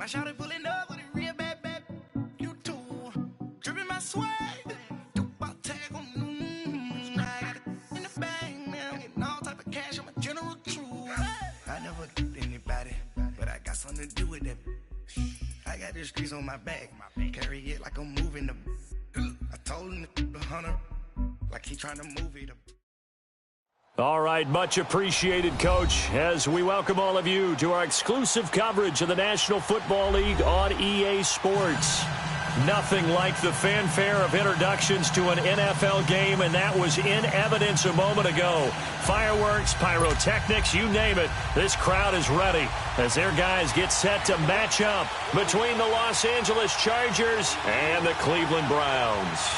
My shawty pulling up with a real bad. You too. Dripping my swag. Do about tag on. I got it in the bag, man. I'm getting all type of cash on my general truth. I never did anybody, but I got something to do with that. I got the streets on my back. Carry it like I'm moving the. I told him the hunter, like he trying to move it. All right, much appreciated, Coach, as we welcome all of you to our exclusive coverage of the National Football League on EA Sports. Nothing like the fanfare of introductions to an NFL game, and that was in evidence a moment ago. Fireworks, pyrotechnics, you name it, this crowd is ready as their guys get set to match up between the Los Angeles Chargers and the Cleveland Browns.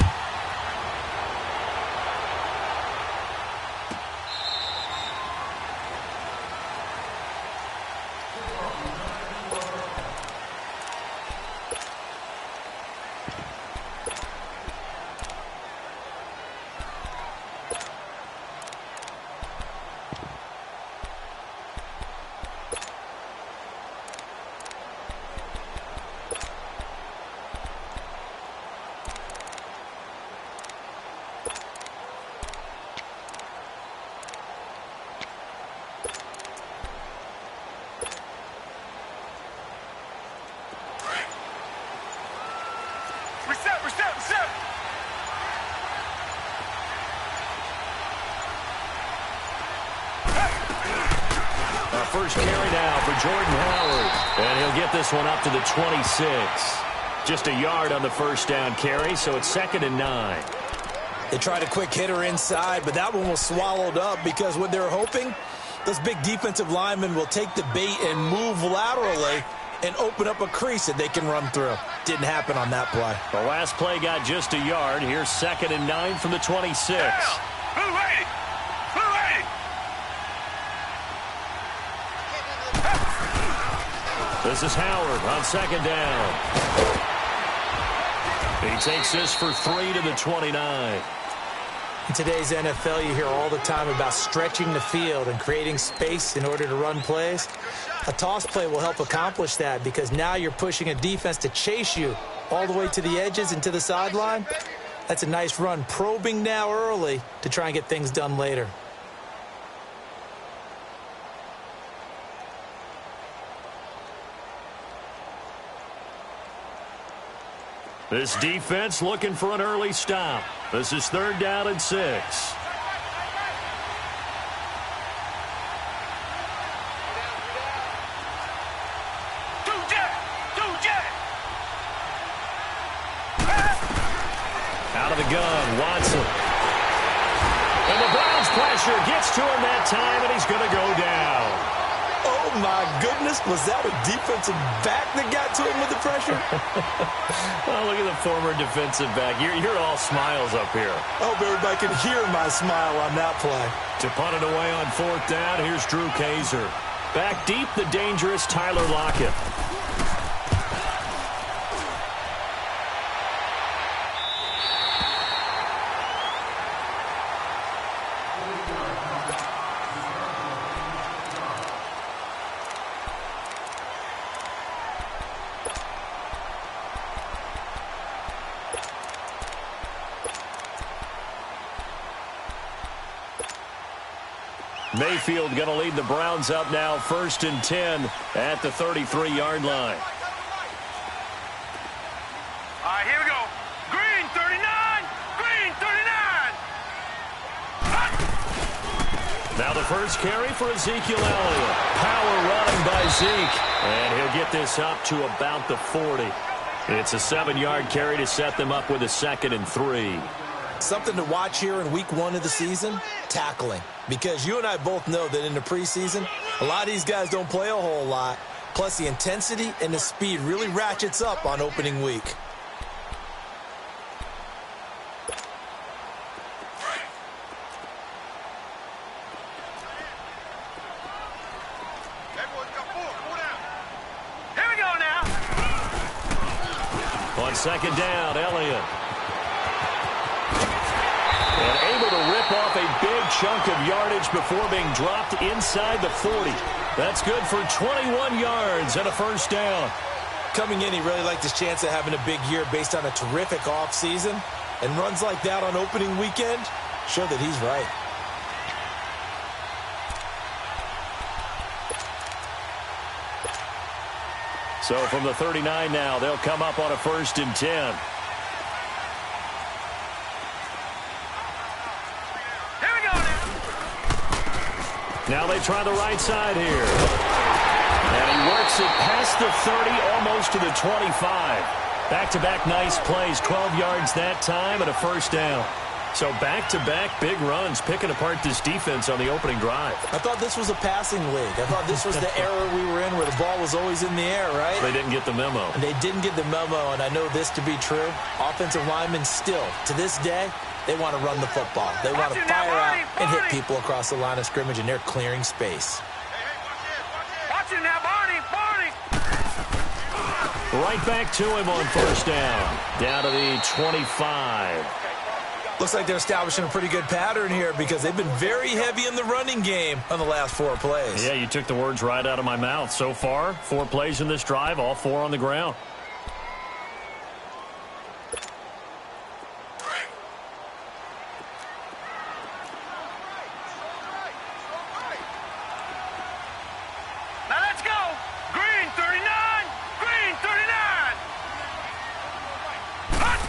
First carry now for Jordan Howard, and he'll get this one up to the 26. Just a yard on the first down carry, so it's 2nd and 9. They tried a quick hitter inside, but that one was swallowed up because what they're hoping, those big defensive linemen will take the bait and move laterally and open up a crease that they can run through. Didn't happen on that play. The last play got just a yard. Here's 2nd and 9 from the 26. This is Howard on 2nd down. He takes this for 3 to the 29. In today's NFL, you hear all the time about stretching the field and creating space in order to run plays. A toss play will help accomplish that because now you're pushing a defense to chase you all the way to the edges and to the sideline. That's a nice run, probing now early to try and get things done later. This defense looking for an early stop. This is 3rd down and 6. Out of the gun, Watson. And the Browns pressure gets to him that time, and he's going to go down. Oh, my goodness. Was that a defensive back that got to him with the pressure? Well, look at the former defensive back. You're all smiles up here. I hope everybody can hear my smile on that play. To punt it away on 4th down, here's Drew Kaiser. Back deep, the dangerous Tyler Lockett. Mayfield going to lead the Browns up now, 1st and 10 at the 33-yard line. All right, here we go. Green 39, green 39. Now the first carry for Ezekiel Elliott. Power running by Zeke. And he'll get this up to about the 40. It's a 7-yard carry to set them up with a 2nd and 3. Something to watch here in week 1 of the season, tackling. Because you and I both know that in the preseason, a lot of these guys don't play a whole lot. Plus, the intensity and the speed really ratchets up on opening week. Here we go now. On 2nd down, Elliott. And able to rip off a big chunk of yardage before being dropped inside the 40. That's good for 21 yards and a 1st down. Coming in, he really liked his chance of having a big year based on a terrific offseason. And runs like that on opening weekend show that he's right. So from the 39 now, they'll come up on a 1st and 10. Here we go now. Now they try the right side here. And he works it past the 30, almost to the 25. Back-to-back nice plays, 12 yards that time and a 1st down. So back-to-back big runs, picking apart this defense on the opening drive. I thought this was a passing league. I thought this was the era we were in where the ball was always in the air, right? They didn't get the memo. And they didn't get the memo, and I know this to be true. Offensive linemen still, to this day, they want to run the football. They want to fire out and hit people across the line of scrimmage, and they're clearing space. Watch it now, Barney. Right back to him on 1st down. Down to the 25. Looks like they're establishing a pretty good pattern here because they've been very heavy in the running game on the last 4 plays. Yeah, you took the words right out of my mouth. So far, 4 plays in this drive, all 4 on the ground. Now let's go. Green 39. Green 39. Hut.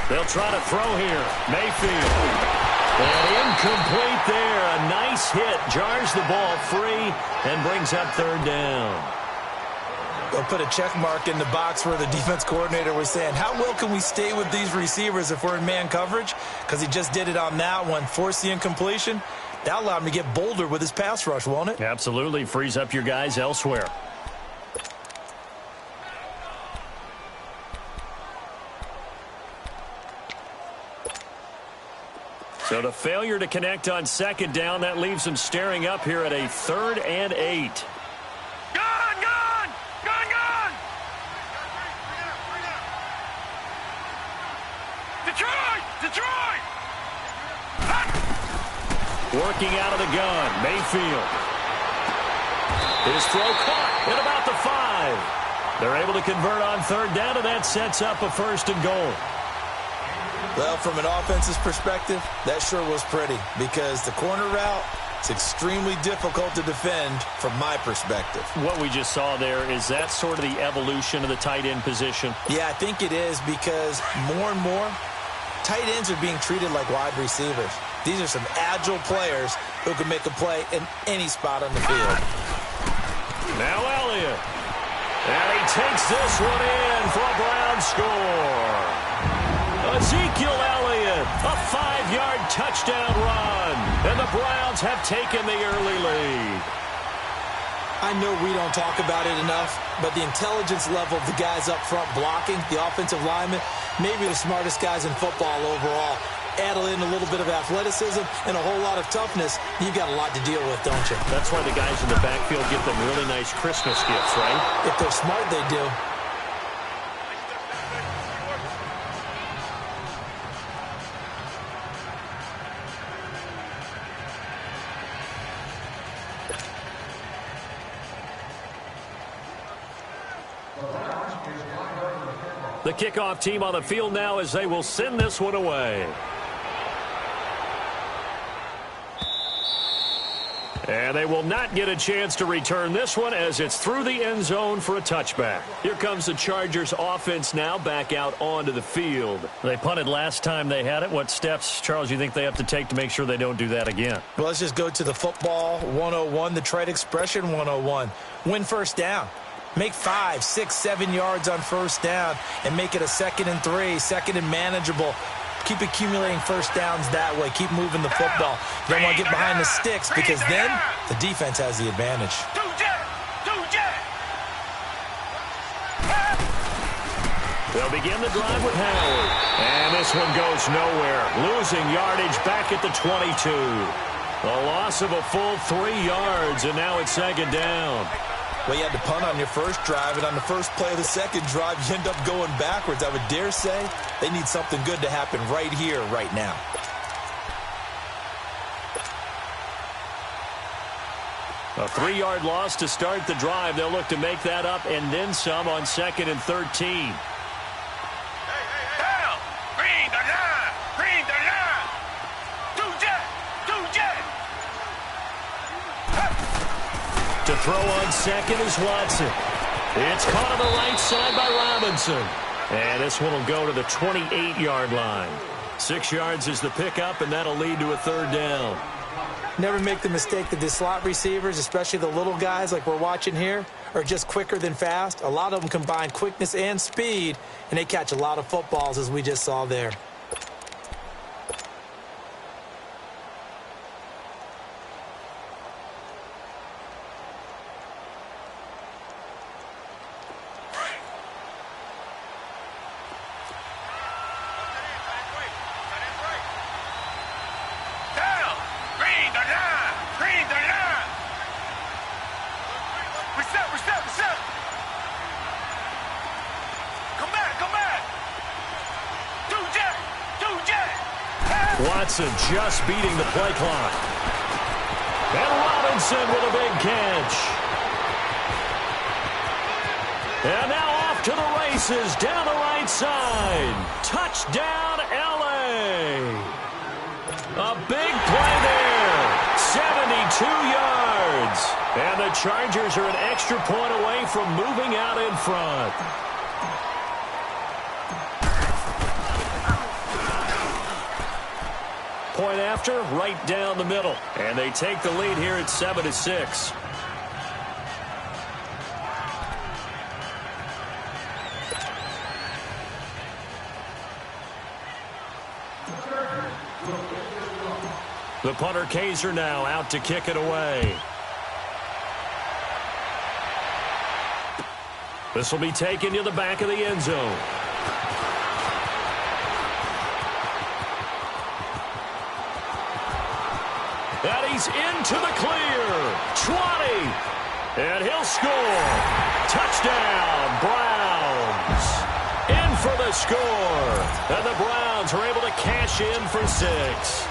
They'll try to throw here. Mayfield. And incomplete there. A nice hit. Jars the ball free and brings up 3rd down. They'll put a check mark in the box where the defense coordinator was saying, how well can we stay with these receivers if we're in man coverage? Because he just did it on that one. Forced the incompletion. That allowed him to get bolder with his pass rush, won't it? Absolutely. Frees up your guys elsewhere. So the failure to connect on 2nd down, that leaves them staring up here at a 3rd and 8. Gone. Detroit. Hut. Working out of the gun, Mayfield. His throw caught at about the 5. They're able to convert on 3rd down, and that sets up a 1st and goal. Well, from an offense's perspective, that sure was pretty because the corner route is extremely difficult to defend from my perspective. What we just saw there, is that sort of the evolution of the tight end position? Yeah, I think it is because more and more, tight ends are being treated like wide receivers. These are some agile players who can make a play in any spot on the field. Now Elliott. And he takes this one in for a Brown score. Ezekiel Elliott, a 5-yard touchdown run. And the Browns have taken the early lead. I know we don't talk about it enough, but the intelligence level of the guys up front blocking, the offensive linemen, maybe the smartest guys in football overall. Add in a little bit of athleticism and a whole lot of toughness, you've got a lot to deal with, don't you? That's why the guys in the backfield get them really nice Christmas gifts, right? If they're smart, they do. The kickoff team on the field now as they will send this one away. And they will not get a chance to return this one as it's through the end zone for a touchback. Here comes the Chargers offense now back out onto the field. They punted last time they had it. What steps, Charles, you think they have to take to make sure they don't do that again? Well, let's just go to the football 101, the trade expression 101. Win 1st down. Make 5, 6, 7 yards on 1st down and make it a 2nd and 3, 2nd and manageable. Keep accumulating 1st downs that way. Keep moving the football. You don't want to get behind the sticks because then the defense has the advantage. They'll begin the drive with Howard. And this one goes nowhere. Losing yardage back at the 22. A loss of a full 3 yards, and now it's 2nd down. Well, you had to punt on your first drive, and on the first play of the second drive, you end up going backwards. I would dare say they need something good to happen right here, right now. A 3-yard loss to start the drive. They'll look to make that up and then some on 2nd and 13. Down. Green the line. Green the line. Two jet. To throw on 2nd is Watson. It's caught on the right side by Robinson. And this one will go to the 28-yard line. 6 yards is the pickup, and that'll lead to a 3rd down. Never make the mistake that the slot receivers, especially the little guys like we're watching here, are just quicker than fast. A lot of them combine quickness and speed, and they catch a lot of footballs, as we just saw there. Watson just beating the play clock. And Robinson with a big catch. And now off to the races down the right side. Touchdown, L.A. A big play there. 72 yards. And the Chargers are an extra point away from moving out in front. Point after, right down the middle. And they take the lead here at 7-6. The punter Kaiser now out to kick it away. This will be taken to the back of the end zone. And he's into the clear. 20. And he'll score. Touchdown, Browns. In for the score. And the Browns are able to cash in for 6.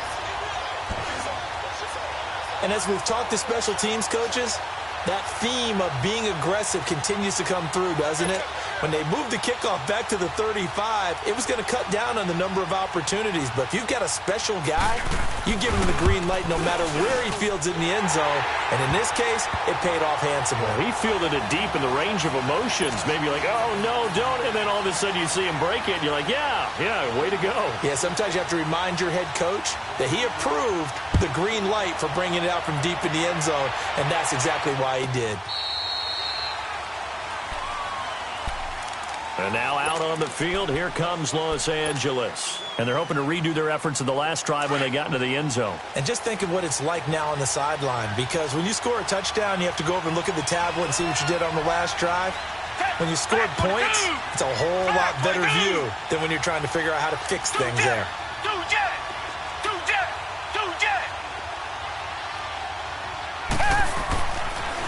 And as we've talked to special teams coaches, that theme of being aggressive continues to come through, doesn't it? When they moved the kickoff back to the 35, it was going to cut down on the number of opportunities. But if you've got a special guy, you give him the green light no matter where he fields it in the end zone. And in this case, it paid off handsomely. He fielded it deep in the range of emotions. Maybe you're like, oh, no, don't. And then all of a sudden you see him break it, and you're like, yeah, way to go. Yeah, sometimes you have to remind your head coach that he approved the green light for bringing it out from deep in the end zone, and that's exactly why he did. And now out on the field, here comes Los Angeles. And they're hoping to redo their efforts in the last drive when they got into the end zone. And just think of what it's like now on the sideline, because when you score a touchdown, you have to go over and look at the tablet and see what you did on the last drive. When you scored points, it's a whole lot better view than when you're trying to figure out how to fix things there.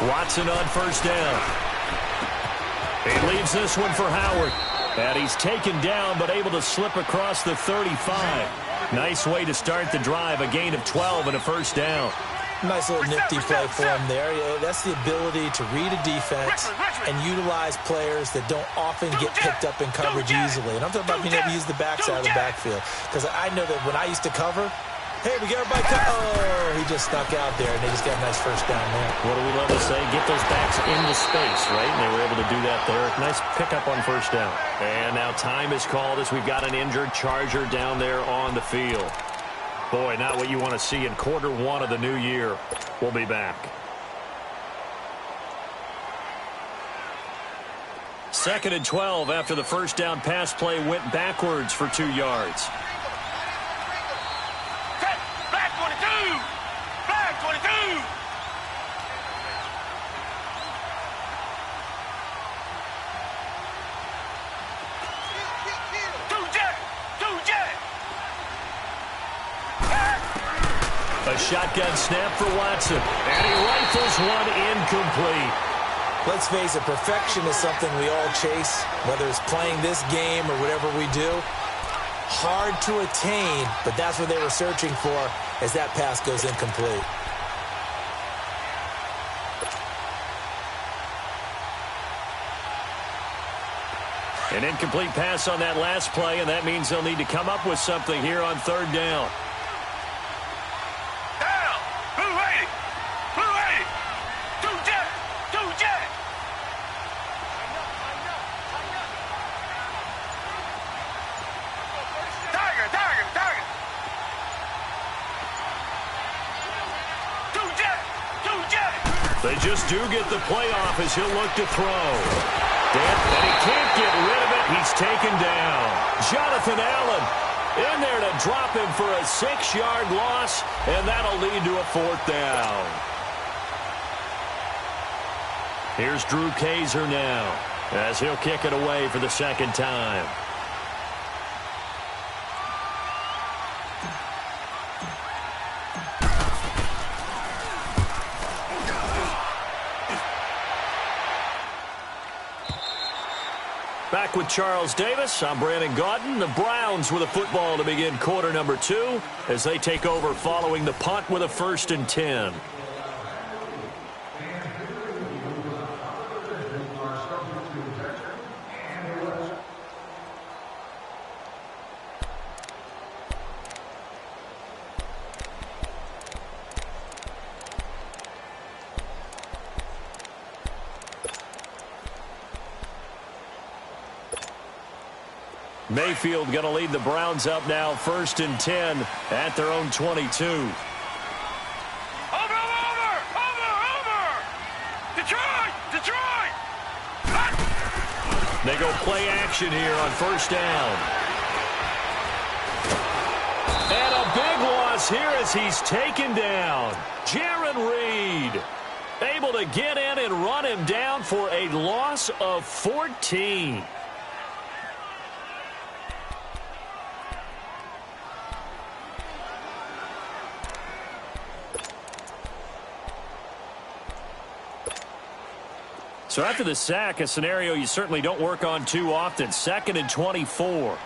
Watson on first down. He leaves this one for Howard. And he's taken down but able to slip across the 35. Nice way to start the drive. A gain of 12 and a first down. Nice little nifty play for him there. Yeah, that's the ability to read a defense and utilize players that don't often get picked up in coverage easily. And I'm talking about being able to use the backside of the backfield. Because I know that when I used to cover, hey, we got everybody cut. Oh, he just snuck out there, and they just got a nice first down there. What do we love to say? Get those backs into space, right? And they were able to do that there. Nice pickup on first down. And now time is called as we've got an injured Charger down there on the field. Boy, not what you want to see in quarter one of the new year. We'll be back. 2nd and 12 after the first down pass play went backwards for 2 yards. Flag 22! Flag 22! A shotgun snap for Watson. And he rifles one incomplete. Let's face it, perfection is something we all chase, whether it's playing this game or whatever we do. Hard to attain, but that's what they were searching for as that pass goes incomplete. An incomplete pass on that last play, and that means they'll need to come up with something here on third down. Down. Blue 80. Blue 80. Two jet. Two jet. Tiger, tiger, tiger. Two jet. Two jet. They just do get the playoff as he'll look to throw. And he can't get rid of it. He's taken down. Jonathan Allen in there to drop him for a 6-yard loss, and that'll lead to a 4th down. Here's Drew Kaiser now as he'll kick it away for the 2nd time. Back with Charles Davis, I'm Brandon Gaudin. The Browns with a football to begin quarter number 2 as they take over following the punt with a 1st and 10. Mayfield going to lead the Browns up now, 1st and 10 at their own 22. Over. Detroit. Detroit. They go play action here on 1st down. And a big loss here as he's taken down. Jaron Reed able to get in and run him down for a loss of 14. So after the sack, a scenario you certainly don't work on too often. 2nd and 24.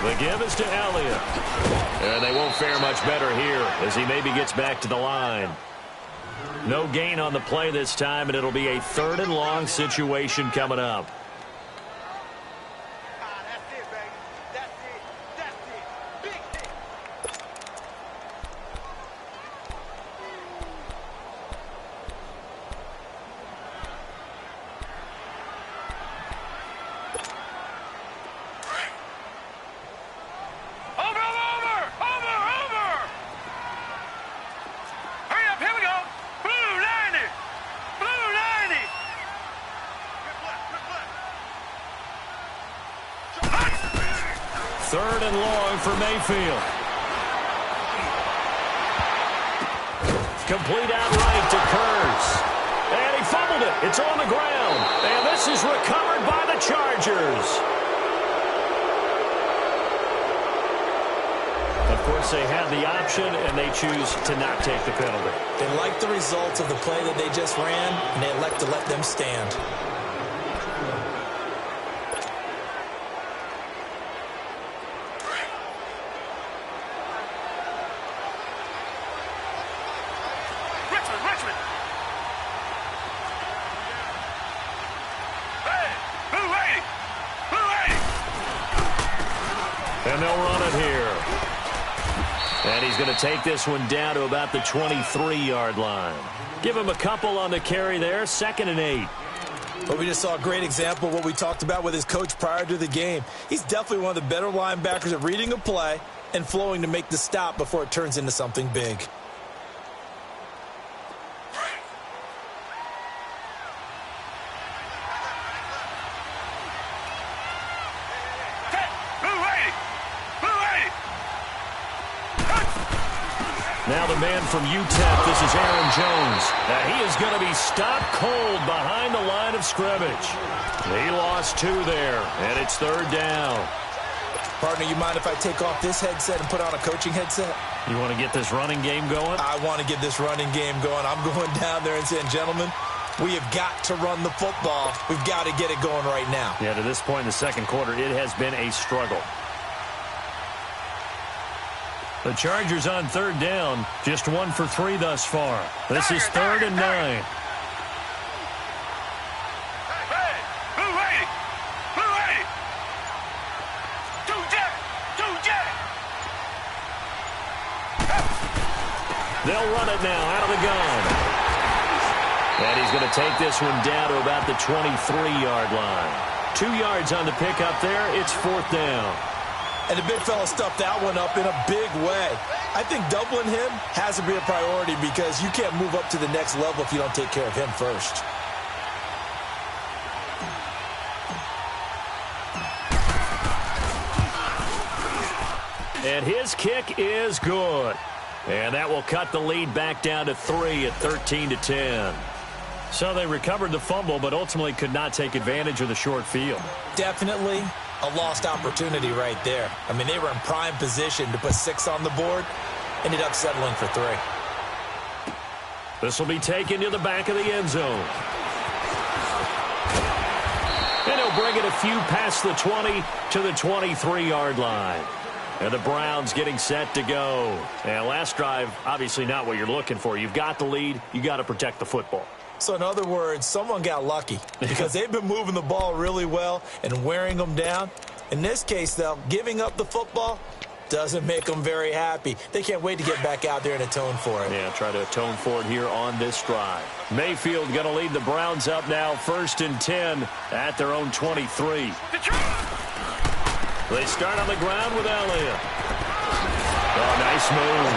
The give is to Elliott. And they won't fare much better here as he maybe gets back to the line. No gain on the play this time, and it'll be a 3rd and long situation coming up. Third and long for Mayfield. Complete out right to Kurtz. And he fumbled it. It's on the ground. And this is recovered by the Chargers. Of course, they had the option, and they choose to not take the penalty. They like the results of the play that they just ran, and they elect to let them stand. And they'll run it here. And he's going to take this one down to about the 23-yard line. Give him a couple on the carry there. 2nd and 8. But we just saw a great example of what we talked about with his coach prior to the game. He's definitely one of the better linebackers at reading a play and flowing to make the stop before it turns into something big. Now the man from UTEP, this is Aaron Jones. He is going to be stopped cold behind the line of scrimmage. He lost 2 there, and it's 3rd down. Partner, you mind if I take off this headset and put on a coaching headset? You want to get this running game going? I want to get this running game going. I'm going down there and saying, gentlemen, we have got to run the football. We've got to get it going right now. Yeah, to this point in the 2nd quarter, it has been a struggle. The Chargers on 3rd down, just 1 for 3 thus far. This is 3rd and 9. They'll run it now out of the gun. And he's going to take this one down to about the 23-yard line. 2 yards on the pickup there. It's 4th down. And the big fella stuffed that one up in a big way. I think doubling him has to be a priority because you can't move up to the next level if you don't take care of him first. And his kick is good. And that will cut the lead back down to 3 at 13-10. So they recovered the fumble, but ultimately could not take advantage of the short field. Definitely a lost opportunity right there. I mean, they were in prime position to put 6 on the board. Ended up settling for 3. This will be taken to the back of the end zone. And he'll bring it a few past the 20 to the 23-yard line. And the Browns getting set to go. And last drive, obviously not what you're looking for. You've got the lead. You got to protect the football. So in other words, someone got lucky because they've been moving the ball really well and wearing them down. In this case, though, giving up the football doesn't make them very happy. They can't wait to get back out there and atone for it. Yeah, try to atone for it here on this drive. Mayfield going to lead the Browns up now, 1st and 10 at their own 23. They start on the ground with Elliott. Oh, nice move.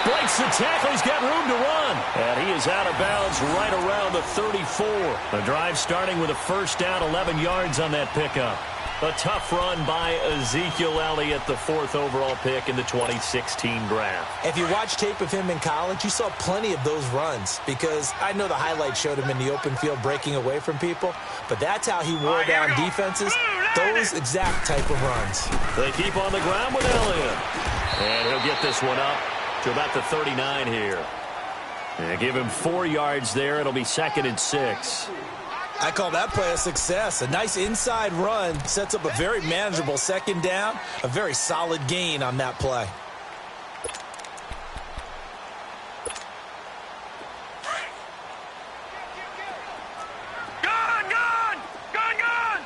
Breaks the tackle. He's got room to run. And he is out of bounds right around the 34. The drive starting with a 1st down, 11 yards on that pickup. A tough run by Ezekiel Elliott, the 4th overall pick in the 2016 draft. If you watch tape of him in college, you saw plenty of those runs because I know the highlights showed him in the open field breaking away from people, but that's how he wore down defenses, those exact type of runs. They keep on the ground with Elliott. And he'll get this one up to about the 39 here. And give him 4 yards there. It'll be 2nd and 6. I call that play a success. A nice inside run sets up a very manageable 2nd down. A very solid gain on that play. Gun, gun! Gun, gun!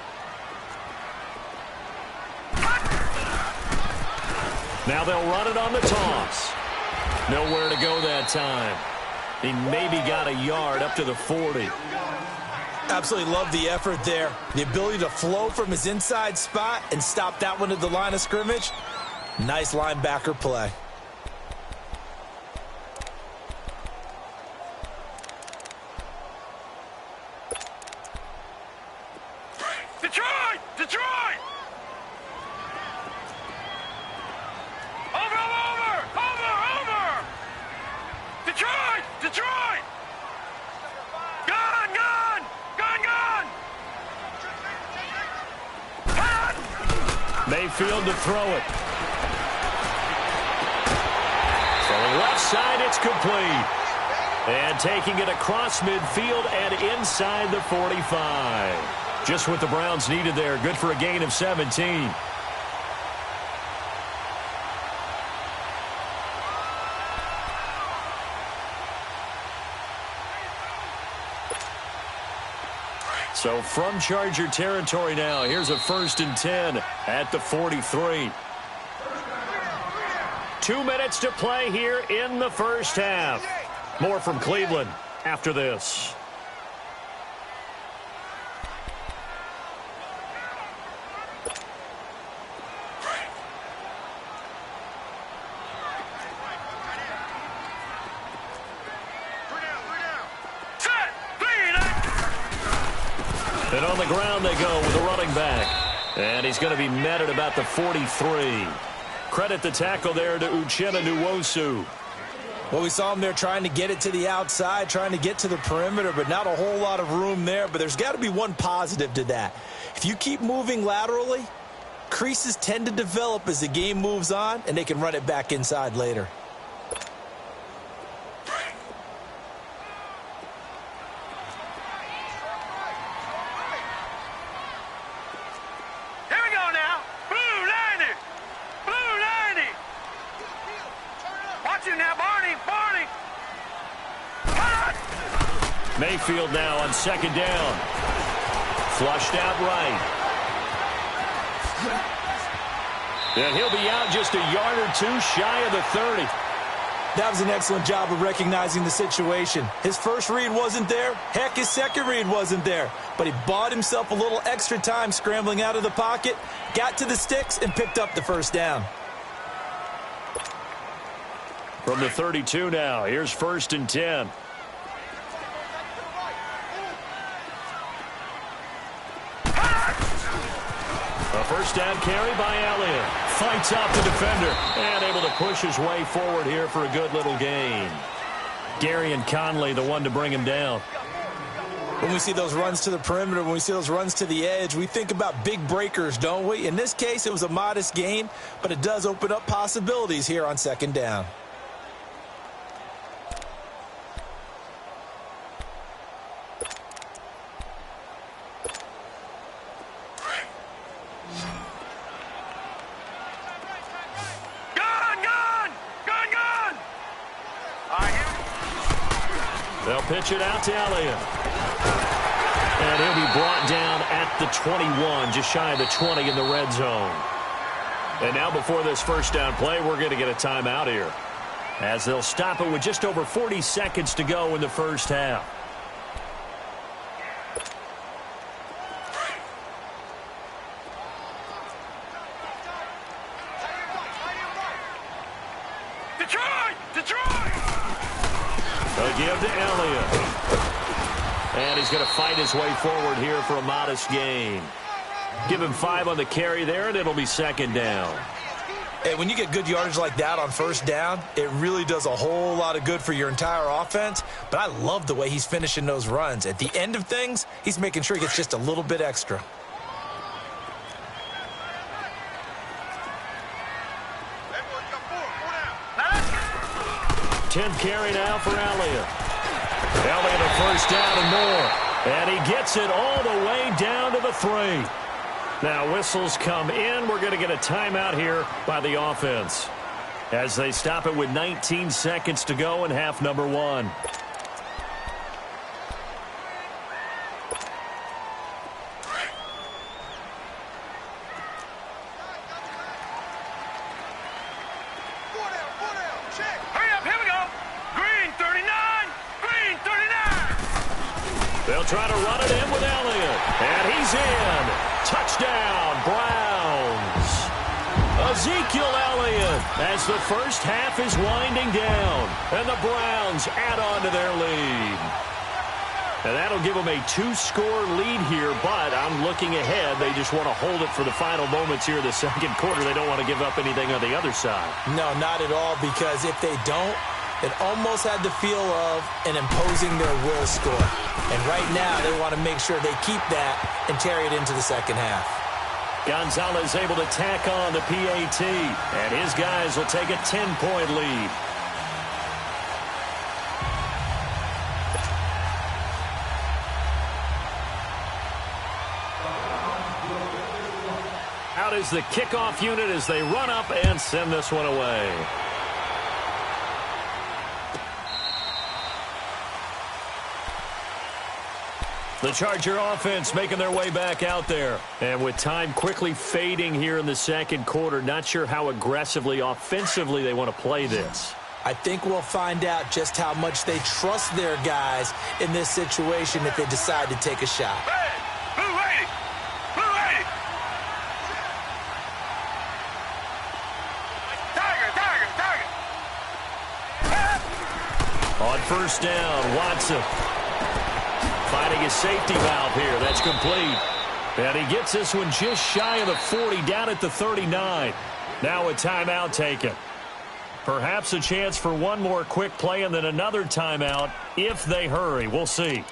Now they'll run it on the toss. Nowhere to go that time. He maybe got a yard up to the 40. Absolutely love the effort there. The ability to flow from his inside spot and stop that one at the line of scrimmage. Nice linebacker play. Detroit! Detroit! Over, over, over, over! Detroit! Detroit! Gun, gun! Gun, gun! Mayfield to throw it. From the left side, it's complete. And taking it across midfield and inside the 45. Just what the Browns needed there. Good for a gain of 17. So from Charger territory now, here's a 1st and 10 at the 43. 2 minutes to play here in the first half. More from Cleveland after this. And on the ground they go with the running back. And he's going to be met at about the 43. Credit the tackle there to Uchenna Nwosu. Well, we saw him there trying to get it to the outside, trying to get to the perimeter, but not a whole lot of room there. But there's got to be one positive to that. If you keep moving laterally, creases tend to develop as the game moves on, and they can run it back inside later. Here we go now. Blue 90. Blue 90. Watch it now, Barney. Barney. Mayfield now on 2nd down. Flushed out right. And he'll be out just a yard or two shy of the 30. That was an excellent job of recognizing the situation. His first read wasn't there. Heck, his second read wasn't there. But he bought himself a little extra time scrambling out of the pocket, got to the sticks, and picked up the first down. From the 32 now, here's 1st and 10. A first down carry by Elliott. Fights off the defender and able to push his way forward here for a good little gain. Gary and Conley, the one to bring him down. When we see those runs to the perimeter, when we see those runs to the edge, we think about big breakers, don't we? In this case, it was a modest gain, but it does open up possibilities here on 2nd down. They'll pitch it out to Elliott. And he'll be brought down at the 21, just shy of the 20 in the red zone. And now before this first down play, we're going to get a timeout here, as they'll stop it with just over 40 seconds to go in the first half. They'll give to Elliott. And he's going to fight his way forward here for a modest gain. Give him 5 on the carry there, and it'll be 2nd down. Hey, when you get good yardage like that on 1st down, it really does a whole lot of good for your entire offense. But I love the way he's finishing those runs. At the end of things, he's making sure he gets just a little bit extra. Tenth carry now for Elliott. Elliott a first down and more. And he gets it all the way down to the 3. Now whistles come in. We're going to get a timeout here by the offense, as they stop it with 19 seconds to go in half number 1. They'll try to run it in with Elliott. And he's in. Touchdown, Browns. Ezekiel Elliott, as the first half is winding down. And the Browns add on to their lead. And that'll give them a 2-score lead here, but I'm looking ahead. They just want to hold it for the final moments here in the second quarter. They don't want to give up anything on the other side. No, not at all, because if they don't, it almost had the feel of an imposing their will score. And right now, they want to make sure they keep that and carry it into the second half. Gonzalez able to tack on the PAT, and his guys will take a 10-point lead. Out is the kickoff unit as they run up and send this one away. The Charger offense making their way back out there. And with time quickly fading here in the second quarter, not sure how aggressively, offensively they want to play this. I think we'll find out just how much they trust their guys in this situation if they decide to take a shot. Hey, blue lady! Blue lady! Tiger! On first down, Watson finding his safety valve here. That's complete. And he gets this one just shy of the 40, down at the 39. Now a timeout taken. Perhaps a chance for one more quick play and then another timeout if they hurry. We'll see.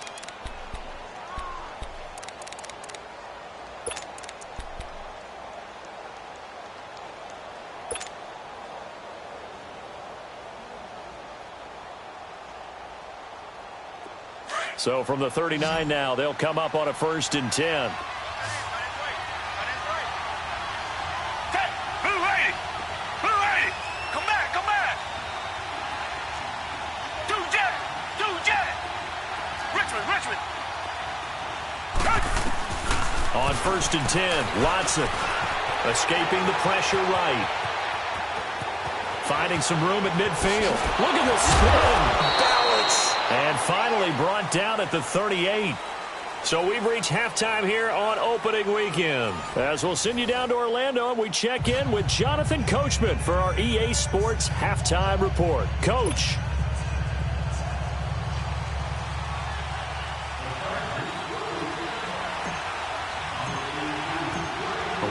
So from the 39 now, they'll come up on a 1st and 10. Blue lady! Blue lady! Come back, come back! Two jet! Richmond! On 1st and 10, Watson escaping the pressure right. Finding some room at midfield. Look at the spin. Balance. And finally brought down at the 38. So we've reached halftime here on opening weekend. As we'll send you down to Orlando, and we check in with Jonathan Coachman for our EA Sports Halftime Report. Coach.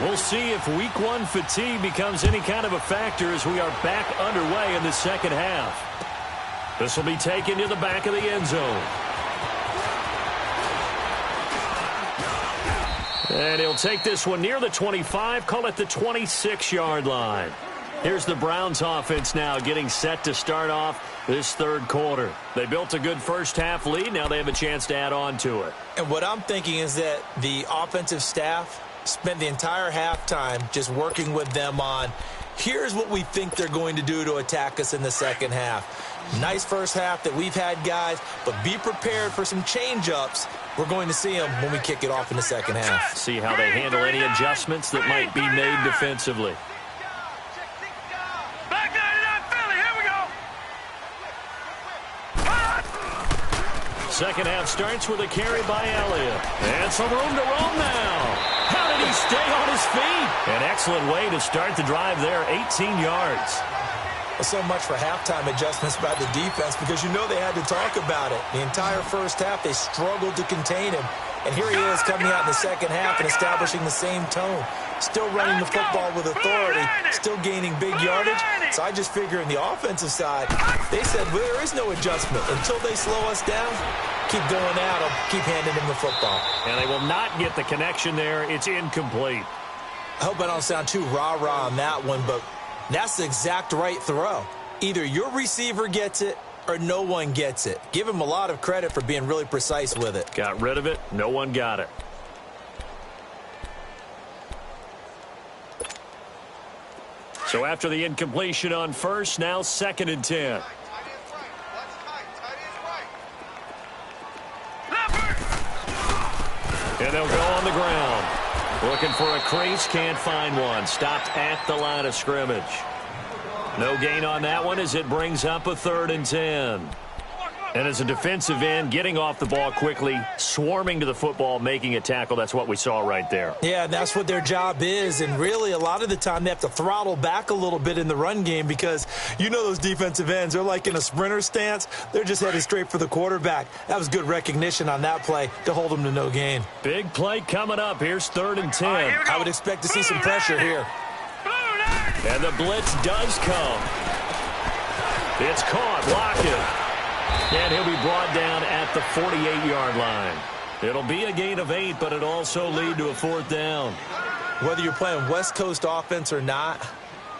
We'll see if week one fatigue becomes any kind of a factor as we are back underway in the second half. This will be taken to the back of the end zone. And he'll take this one near the 25, call it the 26-yard line. Here's the Browns offense now getting set to start off this third quarter. They built a good first half lead. Now they have a chance to add on to it. And what I'm thinking is that the offensive staff spent the entire halftime just working with them on, here's what we think they're going to do to attack us in the second half. Nice first half that we've had, guys, but be prepared for some change-ups. We're going to see them when we kick it off in the second half. See how they handle any adjustments that might be made defensively. Second half starts with a carry by Elliott. And some room to roam now. How did he stay on his feet? An excellent way to start the drive there, 18 yards. Well, so much for halftime adjustments by the defense because you know they had to talk about it. The entire first half, they struggled to contain him. And here he is coming out in the second half and establishing the same tone. Still running the football with authority, still gaining big yardage. So I just figure in the offensive side, they said, well, there is no adjustment. Until they slow us down, keep going at them, keep handing them the football. And they will not get the connection there. It's incomplete. I hope I don't sound too rah-rah on that one, but that's the exact right throw. Either your receiver gets it or no one gets it. Give him a lot of credit for being really precise with it. Got rid of it. No one got it. So after the incompletion on first, now 2nd and 10. And they'll go on the ground. Looking for a crease, can't find one. Stopped at the line of scrimmage. No gain on that one as it brings up a 3rd and 10. And as a defensive end, getting off the ball quickly, swarming to the football, making a tackle, that's what we saw right there. Yeah, that's what their job is, and really a lot of the time they have to throttle back a little bit in the run game because you know those defensive ends, they're like in a sprinter stance. They're just headed straight for the quarterback. That was good recognition on that play to hold them to no gain. Big play coming up. Here's 3rd and 10. I would expect to see some pressure here. And the blitz does come. It's caught. Lockett. And he'll be brought down at the 48-yard line. It'll be a gain of 8, but it'll also lead to a 4th down. Whether you're playing West Coast offense or not,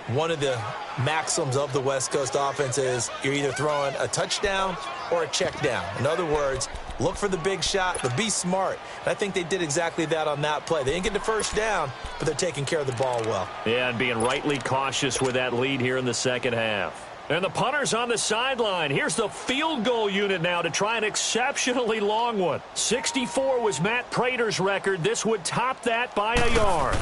one of the maxims of the West Coast offense is you're either throwing a touchdown or a check down. In other words, look for the big shot, but be smart. And I think they did exactly that on that play. They didn't get the first down, but they're taking care of the ball well. Yeah, and being rightly cautious with that lead here in the second half. And the punter's on the sideline. Here's the field goal unit now to try an exceptionally long one. 64 was Matt Prater's record. This would top that by a yard.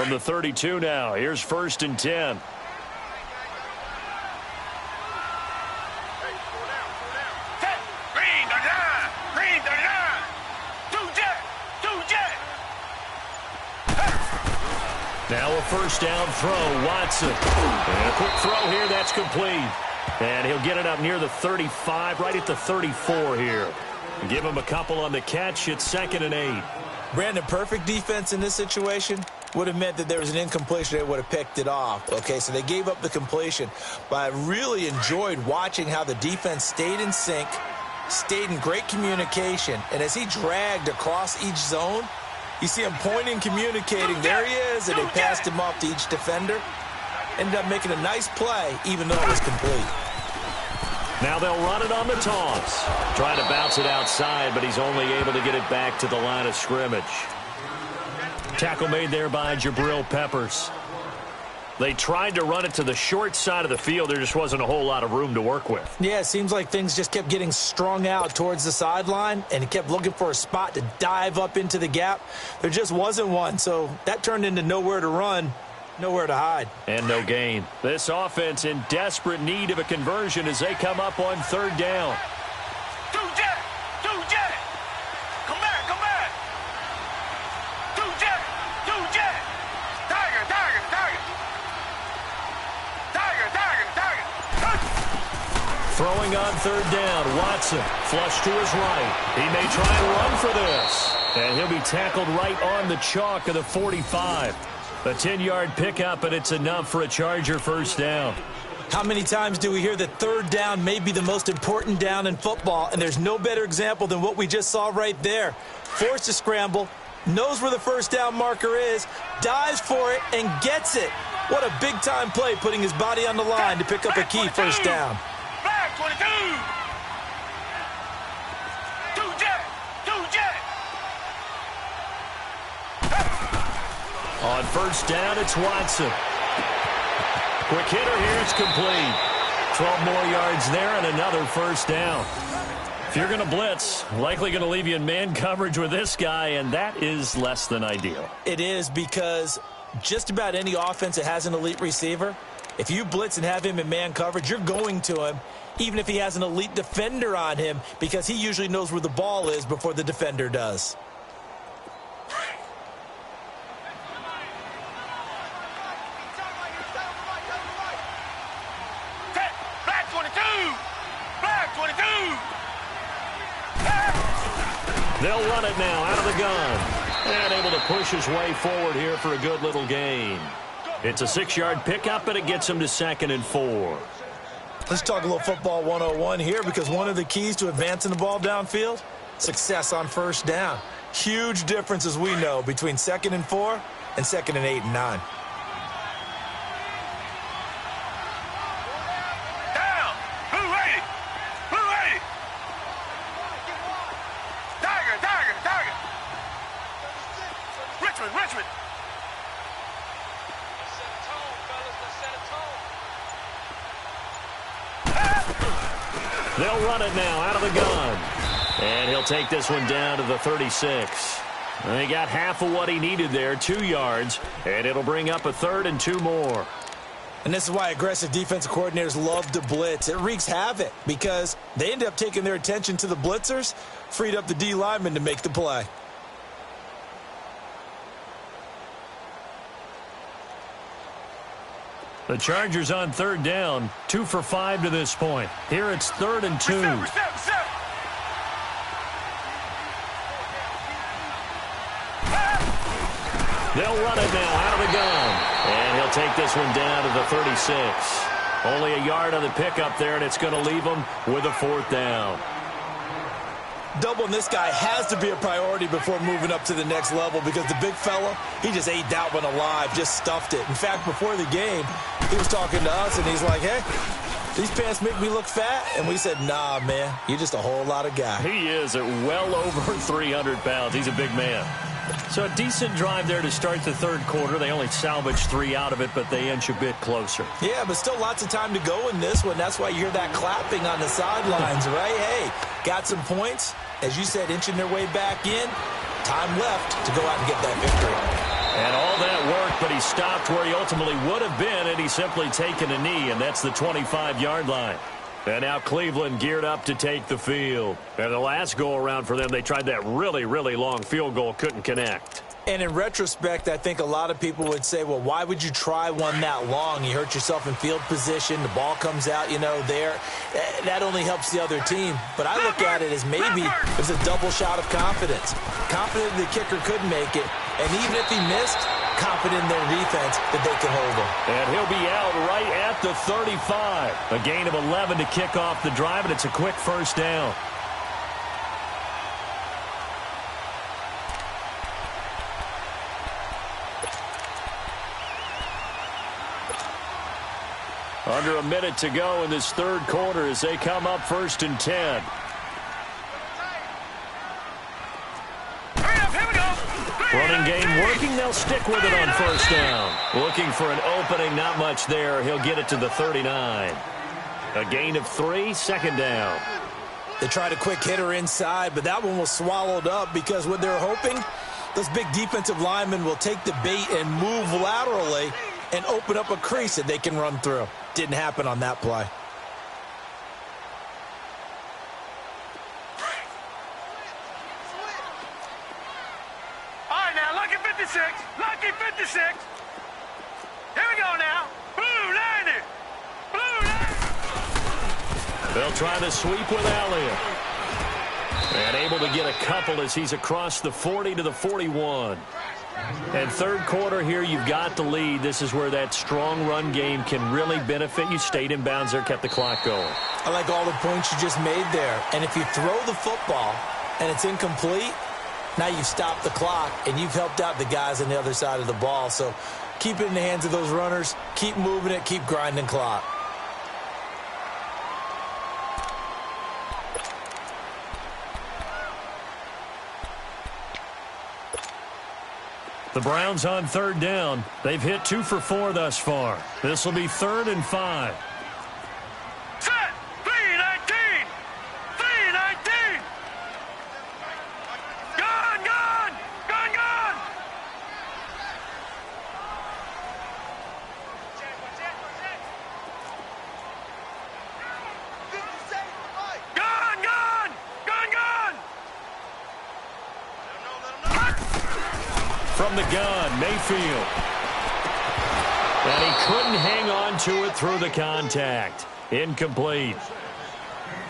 From the 32 now, here's 1st and 10. Now a first down throw, Watson. And a quick throw here, that's complete. And he'll get it up near the 35, right at the 34 here. Give him a couple on the catch. It's 2nd and 8. Brandon, perfect defense in this situation would have meant that there was an incompletion. They would have picked it off. Okay, so they gave up the completion. But I really enjoyed watching how the defense stayed in sync, stayed in great communication. And as he dragged across each zone, You see him pointing, communicating. There he is, and they passed him off to each defender. Ended up making a nice play, even though it was complete. Now they'll run it on the toss. Trying to bounce it outside, but he's only able to get it back to the line of scrimmage. Tackle made there by Jabril Peppers. They tried to run it to the short side of the field. There just wasn't a whole lot of room to work with. Yeah, it seems like things just kept getting strung out towards the sideline, and he kept looking for a spot to dive up into the gap. There just wasn't one, so that turned into nowhere to run, nowhere to hide. And no gain. This offense in desperate need of a conversion as they come up on third down. Two jet! Two jet! Come back, come back! Two jet! Two jet! Tiger, tiger, tiger! Tiger, tiger, tiger! Throwing on third down, Watson flush to his right. He may try and run for this. And he'll be tackled right on the chalk of the 45. A 10-yard pickup, and it's enough for a Charger first down. How many times do we hear that third down may be the most important down in football, and there's no better example than what we just saw right there. Forced to scramble, knows where the first down marker is, dives for it, and gets it. What a big-time play, putting his body on the line to pick up a key first down. Back 22! Two jet! Two jet! On first down, it's Watson. Quick hitter here, it's complete. 12 more yards there and another first down. If you're going to blitz, likely going to leave you in man coverage with this guy, and that is less than ideal. It is, because just about any offense that has an elite receiver, if you blitz and have him in man coverage, you're going to him, even if he has an elite defender on him, because he usually knows where the ball is before the defender does. Black 22! Black 22! They'll run it now out of the gun. And able to push his way forward here for a good little gain. It's a 6-yard pickup, and it gets him to 2nd and 4. Let's talk a little football 101 here, because one of the keys to advancing the ball downfield, success on first down. Huge difference, as we know, between 2nd and 4 and 2nd and 8 and 9. Down! Blue 80! Blue 80! Tiger, tiger, tiger! Richmond, Richmond! They'll run it now out of the gun. And he'll take this one down to the 36. And he got half of what he needed there, 2 yards. And it'll bring up a 3rd and 2 more. And this is why aggressive defensive coordinators love to blitz. It wreaks havoc because they end up taking their attention to the blitzers, freed up the D lineman to make the play. The Chargers on third down, 2 for 5 to this point. Here it's 3rd and 2. Reset. They'll run it now out of the gun. And he'll take this one down to the 36. Only a yard on the pickup there, and it's going to leave him with a 4th down. Doubling this guy has to be a priority before moving up to the next level, because the big fella, he just ate that one alive, just stuffed it. In fact, before the game, he was talking to us, and he's like, hey, these pants make me look fat. And we said, nah, man, you're just a whole lot of guy. He is at well over 300 pounds. He's a big man. So a decent drive there to start the third quarter. They only salvaged 3 out of it, but they inch a bit closer. Yeah, but still lots of time to go in this one. That's why you hear that clapping on the sidelines, right? Hey, got some points. As you said, inching their way back in. Time left to go out and get that victory. And all that work, but he stopped where he ultimately would have been, and he's simply taken a knee, and that's the 25-yard line. And now Cleveland geared up to take the field. And the last go-around for them, they tried that really, really long field goal, couldn't connect. And in retrospect, I think a lot of people would say, well, why would you try one that long? You hurt yourself in field position. The ball comes out, you know, there. That only helps the other team. But I look at it as maybe it was a double shot of confidence. Confident the kicker could make it. And even if he missed, confident in their defense that they can hold him. And he'll be out right at the 35. A gain of 11 to kick off the drive, and it's a quick first down. Under a minute to go in this third quarter as they come up 1st and 10. Running game working. They'll stick with it on 1st down. Looking for an opening. Not much there. He'll get it to the 39. A gain of 3, 2nd down. They tried a quick hitter inside, but that one was swallowed up because what they're hoping, those big defensive linemen will take the bait and move laterally and open up a crease that they can run through. Didn't happen on that play. All right, now, lucky 56. Lucky 56. Here we go now. Blue 90. Blue 90. They'll try the sweep with Elliott. And able to get a couple as he's across the 40 to the 41. And third quarter here, you've got the lead. This is where that strong run game can really benefit you. Stayed in bounds there, kept the clock going. I like all the points you just made there. And if you throw the football and it's incomplete, now you've stopped the clock and you've helped out the guys on the other side of the ball. So keep it in the hands of those runners. Keep moving it. Keep grinding clock. The Browns on 3rd down. They've hit 2 for 4 thus far. This will be 3rd and 5. Set. 319. 319. Gone, gone. Gone, gone. Gone, gone. Gone, gone. From the gun, Mayfield. And he couldn't hang on to it through the contact. Incomplete.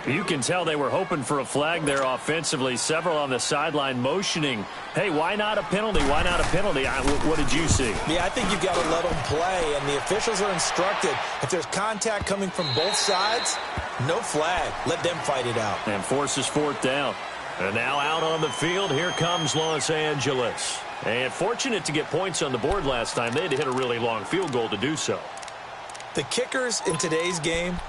You can tell they were hoping for a flag there offensively. Several on the sideline motioning, hey, why not a penalty? Why not a penalty? What did you see? Yeah, I think you've got to let them play, and the officials are instructed. If there's contact coming from both sides, no flag. Let them fight it out. And forces 4th down. And now out on the field, here comes Los Angeles. And fortunate to get points on the board last time. They had to hit a really long field goal to do so. The kickers in today's game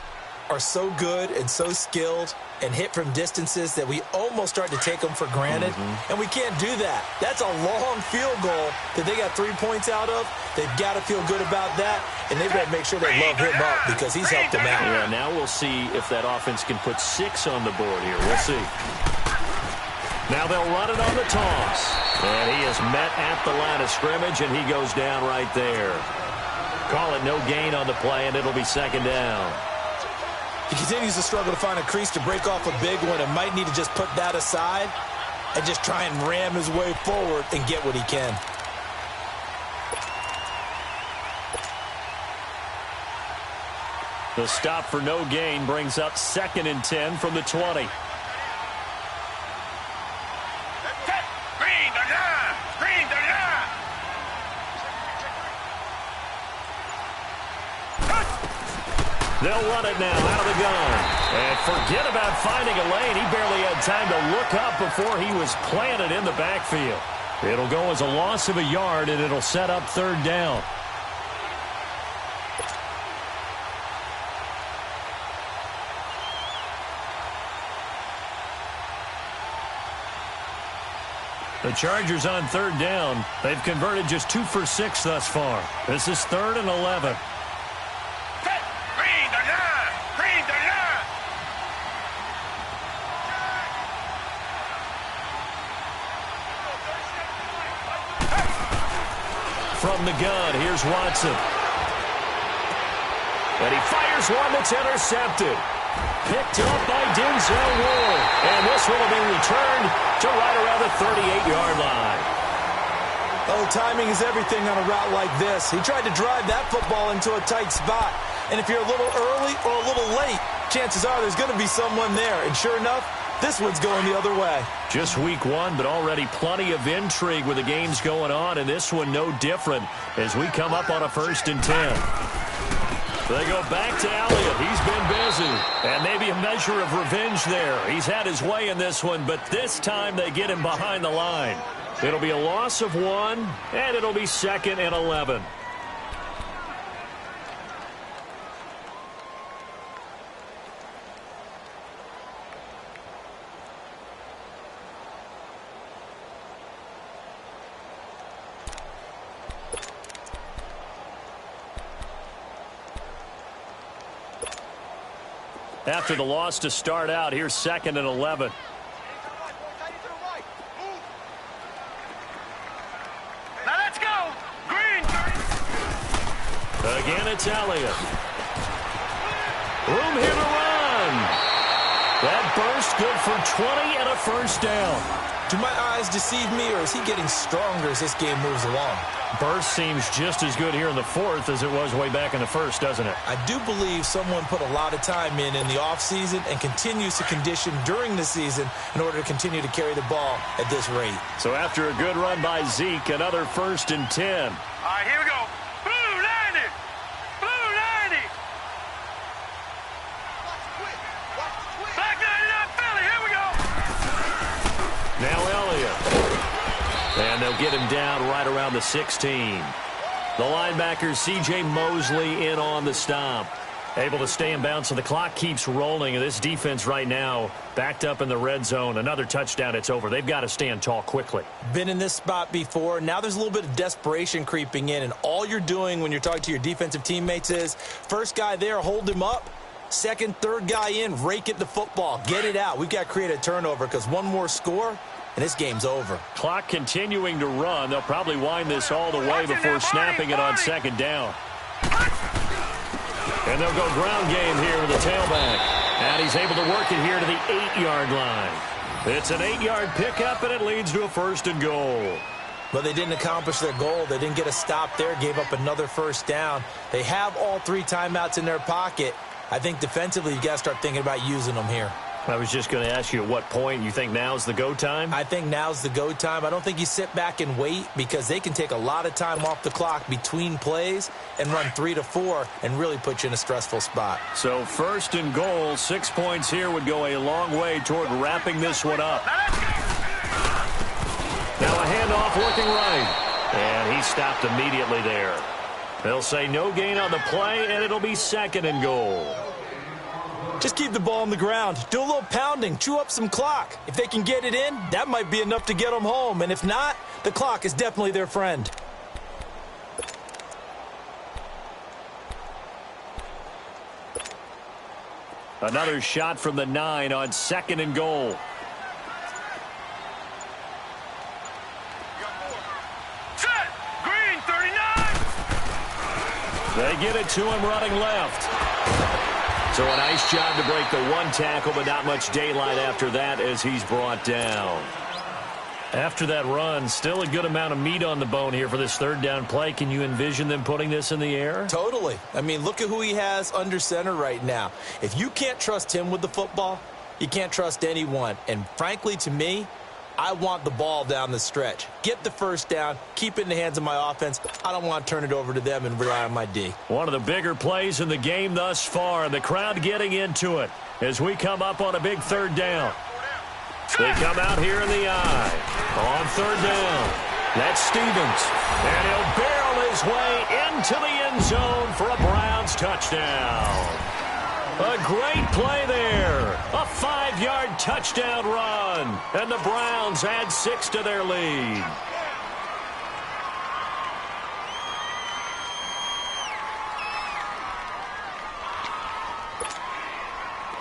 are so good and so skilled and hit from distances that we almost start to take them for granted. And we can't do that. That's a long field goal that they got 3 points out of. They've got to feel good about that, and they've got to make sure they love him up because he's helped them out. Yeah, now we'll see if that offense can put 6 on the board here. We'll see. Now they'll run it on the toss. And he is met at the line of scrimmage, and he goes down right there. Call it no gain on the play, and it'll be 2nd down. He continues to struggle to find a crease to break off a big one and might need to just put that aside and just try and ram his way forward and get what he can. The stop for no gain brings up 2nd and 10 from the 20. They'll run it now out of the gun. And forget about finding a lane. He barely had time to look up before he was planted in the backfield. It'll go as a loss of a yard, and it'll set up 3rd down. The Chargers on 3rd down. They've converted just 2 for 6 thus far. This is 3rd and 11. From the gun, here's Watson. And he fires one that's intercepted. Picked up by Denzel Ward. And this one will be returned to right around the 38-yard line. Oh, timing is everything on a route like this. He tried to drive that football into a tight spot. And if you're a little early or a little late, chances are there's going to be someone there. And sure enough, this one's going the other way. Just week 1, but already plenty of intrigue with the games going on, and this one no different as we come up on a 1st and 10. They go back to Elliott. He's been busy, and maybe a measure of revenge there. He's had his way in this one, but this time they get him behind the line. It'll be a loss of 1, and it'll be 2nd and 11. After the loss to start out, here's 2nd and 11. Now let's go. Green. Again, it's Elliott. Room here to run. That burst good for 20 and a first down. Do my eyes deceive me, or is he getting stronger as this game moves along? Burst seems just as good here in the 4th as it was way back in the 1st, doesn't it? I do believe someone put a lot of time in the offseason and continues to condition during the season in order to continue to carry the ball at this rate. So after a good run by Zeke, another 1st and 10. All right, here we go. Blue 90. Blue 90. Black 99 Philly. Here we go. Now Elliott. And they'll get him down right around the 16. The linebacker, C.J. Mosley, in on the stop. Able to stay in bounds, so the clock keeps rolling. And this defense right now backed up in the red zone. Another touchdown, it's over. They've got to stand tall quickly. Been in this spot before. Now there's a little bit of desperation creeping in. And all you're doing when you're talking to your defensive teammates is, first guy there, hold him up. Second, third guy in, rake at the football. Get it out. We've got to create a turnover because one more score, and this game's over. Clock continuing to run. They'll probably wind this all the way before snapping it on 2nd down. And they'll go ground game here with the tailback. And he's able to work it here to the 8-yard line. It's an 8-yard pickup, and it leads to a 1st and goal. But they didn't accomplish their goal. They didn't get a stop there, gave up another 1st down. They have all 3 timeouts in their pocket. I think defensively you've got to start thinking about using them here. I was just going to ask you at what point you think now's the go time? I think now's the go time. I don't think you sit back and wait because they can take a lot of time off the clock between plays and run 3 to 4 and really put you in a stressful spot. So 1st and goal, 6 points here would go a long way toward wrapping this one up. Now a handoff working right. And he stopped immediately there. They'll say no gain on the play, and it'll be 2nd and goal. Just keep the ball on the ground. Do a little pounding. Chew up some clock. If they can get it in, that might be enough to get them home. And if not, the clock is definitely their friend. Another shot from the 9 on 2nd and goal. Set. Green 39. They get it to him running left. So a nice job to break the 1 tackle, but not much daylight after that as he's brought down. After that run, still a good amount of meat on the bone here for this 3rd down play. Can you envision them putting this in the air? Totally. I mean, look at who he has under center right now. If you can't trust him with the football, you can't trust anyone. And frankly, to me, I want the ball down the stretch. Get the 1st down, keep it in the hands of my offense. I don't want to turn it over to them and rely on my D. One of the bigger plays in the game thus far. The crowd getting into it as we come up on a big 3rd down. They come out here in the eye. On 3rd down, that's Stevens. And he'll barrel his way into the end zone for a Browns touchdown. A great play there. A 5-yard touchdown run. And the Browns add 6 to their lead.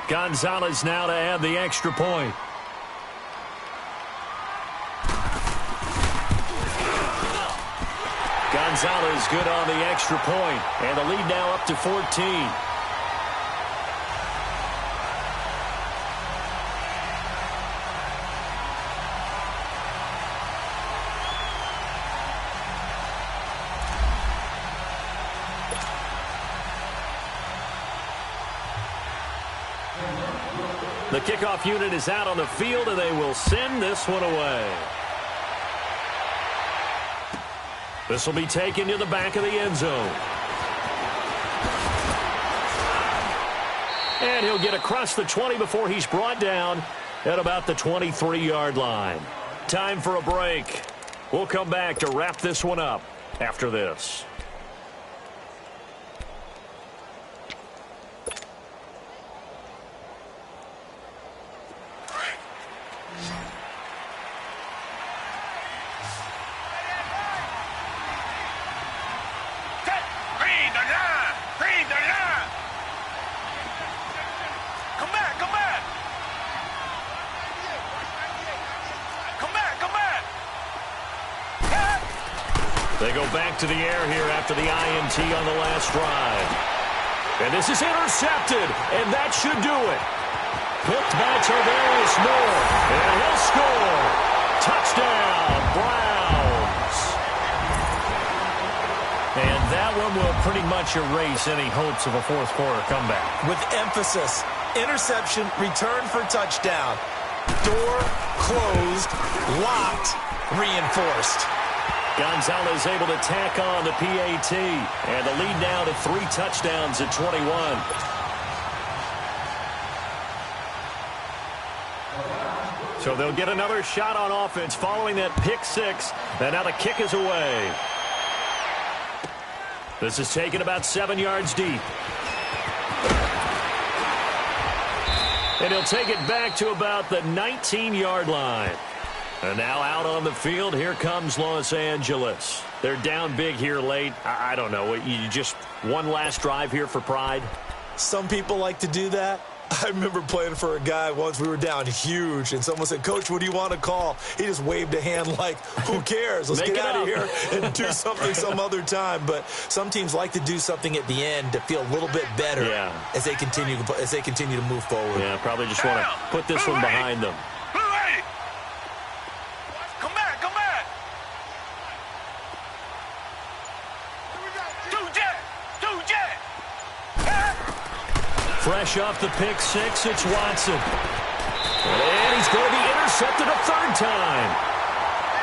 Gonzalez now to add the extra point. Gonzalez good on the extra point. And the lead now up to 14. The kickoff unit is out on the field, and they will send this one away. This will be taken to the back of the end zone. And he'll get across the 20 before he's brought down at about the 23-yard line. Time for a break. We'll come back to wrap this one up after this. They go back to the air here after the INT on the last drive. And this is intercepted, and that should do it. Picked by Tarvarius Moore, and he'll score. Touchdown, Browns. And that one will pretty much erase any hopes of a fourth quarter comeback. With emphasis, interception, return for touchdown. Door closed, locked, reinforced. Gonzalez able to tack on the PAT, and the lead now to 3 touchdowns at 21. So they'll get another shot on offense following that pick 6, and now the kick is away. This is taken about 7 yards deep. And he'll take it back to about the 19-yard line. And now out on the field, here comes Los Angeles. They're down big here late. I don't know. You just one last drive here for pride? Some people like to do that. I remember playing for a guy once. We were down huge, and someone said, "Coach, what do you want to call?" He just waved a hand like, who cares? Let's get out of here and do something some other time. But some teams like to do something at the end to feel a little bit better as they continue to move forward. Yeah, probably just want to put this one behind them. Come back, come back. Two jet. Fresh off the pick 6, it's Watson. And he's going to be intercepted a third time.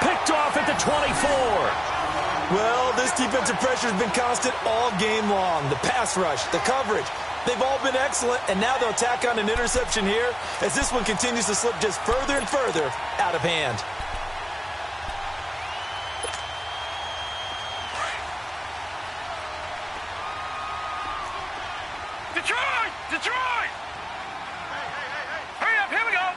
Picked off at the 24. Well, this defensive pressure has been constant all game long. The pass rush, the coverage, they've all been excellent, and now they'll tack on an interception here as this one continues to slip just further and further out of hand. Detroit! Hurry up, here we go!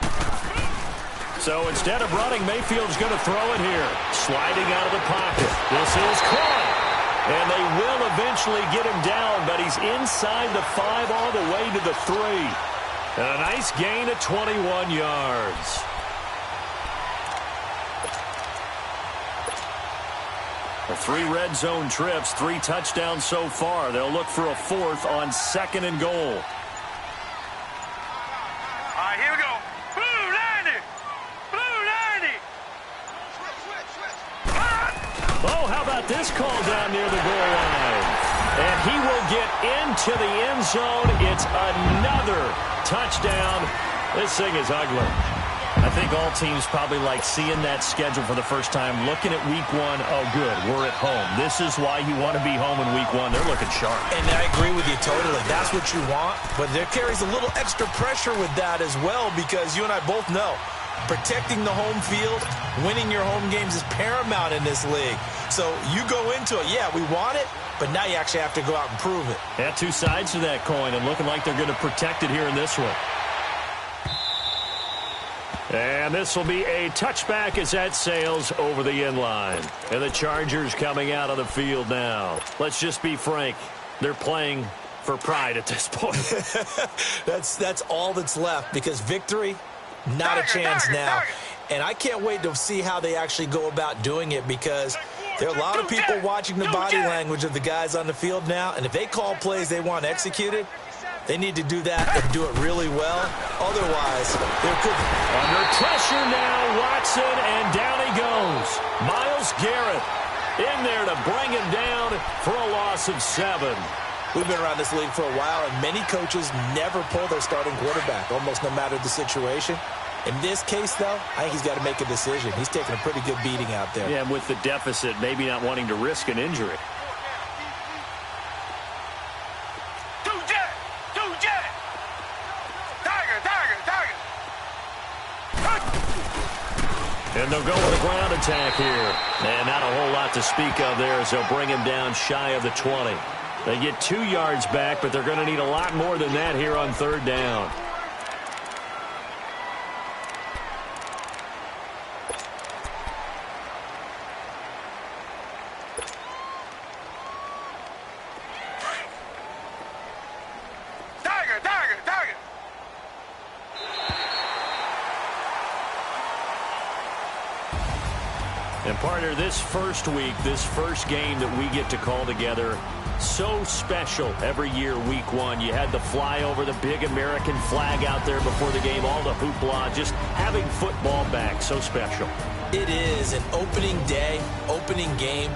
So instead of running, Mayfield's going to throw it here. Sliding out of the pocket. This is caught. And they will eventually get him down, but he's inside the 5 all the way to the 3. And a nice gain of 21 yards. The 3 red zone trips, 3 touchdowns so far. They'll look for a 4th on 2nd and goal. All right, here we go. Blue 90! Blue 90! Oh, how about this call down near the goal line? And he will get into the end zone. It's another touchdown. This thing is ugly. I think all teams probably like seeing that schedule for the first time, looking at week 1. Oh, good, we're at home. This is why you want to be home in week 1. They're looking sharp. And I agree with you totally. That's what you want, but there carries a little extra pressure with that as well, because you and I both know protecting the home field, winning your home games is paramount in this league. So you go into it, yeah, we want it, but now you actually have to go out and prove it. Yeah, 2 sides to that coin, and looking like they're going to protect it here in this one. And this will be a touchback as that sails over the end line. And the Chargers coming out on the field now. Let's just be frank. They're playing for pride at this point. That's all that's left, because victory, not a chance now. And I can't wait to see how they actually go about doing it, because there are a lot of people watching the body language of the guys on the field now. And if they call plays they want executed, they need to do that and do it really well. Otherwise, there could be. Under pressure now, Watson, and down he goes. Myles Garrett in there to bring him down for a loss of 7. We've been around this league for a while, and many coaches never pull their starting quarterback, almost no matter the situation. In this case, though, I think he's got to make a decision. He's taking a pretty good beating out there. Yeah, with the deficit, maybe not wanting to risk an injury. And they'll go with a ground attack here. And not a whole lot to speak of there as they'll bring him down shy of the 20. They get 2 yards back, but they're going to need a lot more than that here on 3rd down. And partner, this first week, this first game that we get to call together, so special every year, week one. You had the flyover, the big American flag out there before the game, all the hoopla, just having football back, so special. It is an opening day, opening game.